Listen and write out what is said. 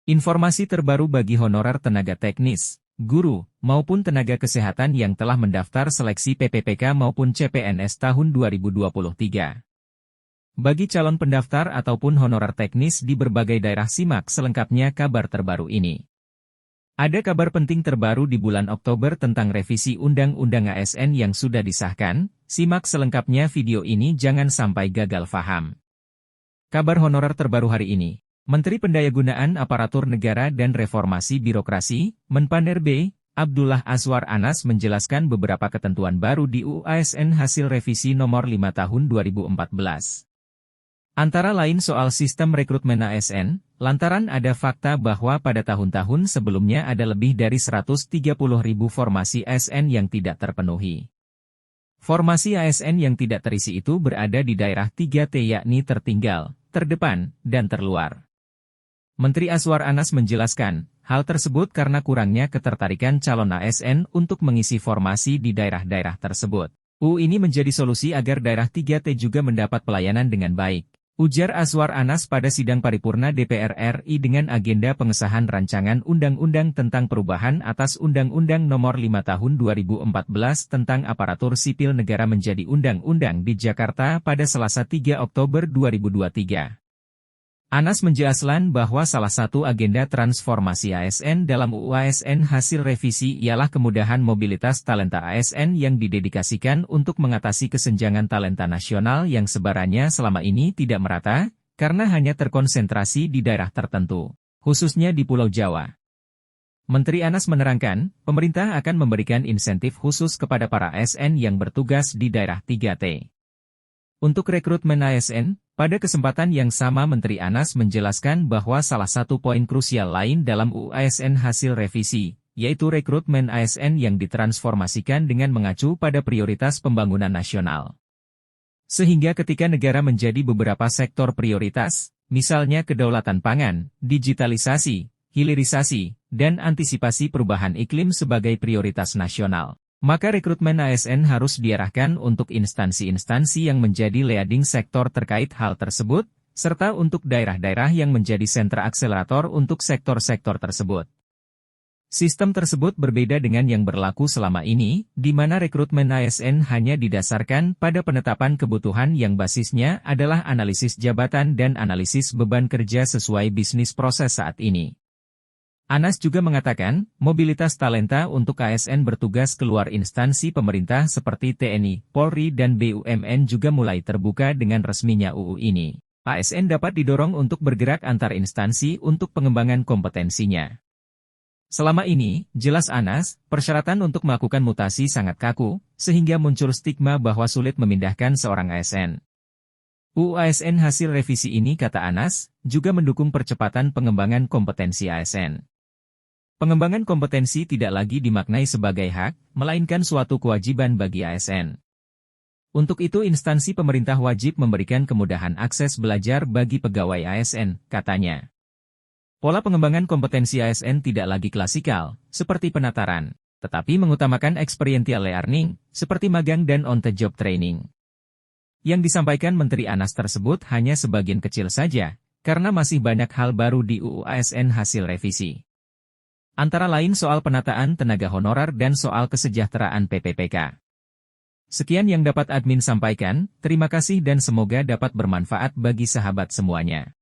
Informasi terbaru bagi honorer tenaga teknis, guru, maupun tenaga kesehatan yang telah mendaftar seleksi PPPK maupun CPNS tahun 2023. Bagi calon pendaftar ataupun honorer teknis di berbagai daerah, simak selengkapnya kabar terbaru ini. Ada kabar penting terbaru di bulan Oktober tentang revisi Undang-Undang ASN yang sudah disahkan. Simak selengkapnya video ini, jangan sampai gagal paham. Kabar honorer terbaru hari ini. Menteri Pendayagunaan Aparatur Negara dan Reformasi Birokrasi, Menpan-RB, Abdullah Azwar Anas menjelaskan beberapa ketentuan baru di UU ASN hasil revisi nomor 5 tahun 2014. Antara lain soal sistem rekrutmen ASN, lantaran ada fakta bahwa pada tahun-tahun sebelumnya ada lebih dari 130.000 formasi ASN yang tidak terpenuhi. Formasi ASN yang tidak terisi itu berada di daerah 3T, yakni tertinggal, terdepan, dan terluar. Menteri Azwar Anas menjelaskan, hal tersebut karena kurangnya ketertarikan calon ASN untuk mengisi formasi di daerah-daerah tersebut. UU ini menjadi solusi agar daerah 3T juga mendapat pelayanan dengan baik, ujar Azwar Anas pada sidang paripurna DPR RI dengan agenda pengesahan rancangan undang-undang tentang perubahan atas Undang-Undang Nomor 5 Tahun 2014 tentang Aparatur Sipil Negara menjadi undang-undang di Jakarta pada Selasa 3 Oktober 2023. Anas menjelaskan bahwa salah satu agenda transformasi ASN dalam UU ASN hasil revisi ialah kemudahan mobilitas talenta ASN yang didedikasikan untuk mengatasi kesenjangan talenta nasional yang sebarannya selama ini tidak merata, karena hanya terkonsentrasi di daerah tertentu, khususnya di Pulau Jawa. Menteri Anas menerangkan, pemerintah akan memberikan insentif khusus kepada para ASN yang bertugas di daerah 3T. Untuk rekrutmen ASN, pada kesempatan yang sama Menteri Anas menjelaskan bahwa salah satu poin krusial lain dalam UU ASN hasil revisi, yaitu rekrutmen ASN yang ditransformasikan dengan mengacu pada prioritas pembangunan nasional. Sehingga ketika negara menjadi beberapa sektor prioritas, misalnya kedaulatan pangan, digitalisasi, hilirisasi, dan antisipasi perubahan iklim sebagai prioritas nasional, maka rekrutmen ASN harus diarahkan untuk instansi-instansi yang menjadi leading sektor terkait hal tersebut, serta untuk daerah-daerah yang menjadi sentra akselerator untuk sektor-sektor tersebut. Sistem tersebut berbeda dengan yang berlaku selama ini, di mana rekrutmen ASN hanya didasarkan pada penetapan kebutuhan yang basisnya adalah analisis jabatan dan analisis beban kerja sesuai bisnis proses saat ini. Anas juga mengatakan, mobilitas talenta untuk ASN bertugas keluar instansi pemerintah seperti TNI, Polri dan BUMN juga mulai terbuka dengan resminya UU ini. ASN dapat didorong untuk bergerak antar instansi untuk pengembangan kompetensinya. Selama ini, jelas Anas, persyaratan untuk melakukan mutasi sangat kaku, sehingga muncul stigma bahwa sulit memindahkan seorang ASN. UU ASN hasil revisi ini, kata Anas, juga mendukung percepatan pengembangan kompetensi ASN. Pengembangan kompetensi tidak lagi dimaknai sebagai hak, melainkan suatu kewajiban bagi ASN. Untuk itu instansi pemerintah wajib memberikan kemudahan akses belajar bagi pegawai ASN, katanya. Pola pengembangan kompetensi ASN tidak lagi klasikal, seperti penataran, tetapi mengutamakan experiential learning, seperti magang dan on-the-job training. Yang disampaikan Menteri Anas tersebut hanya sebagian kecil saja, karena masih banyak hal baru di UU ASN hasil revisi. Antara lain soal penataan tenaga honorer dan soal kesejahteraan PPPK. Sekian yang dapat admin sampaikan, terima kasih dan semoga dapat bermanfaat bagi sahabat semuanya.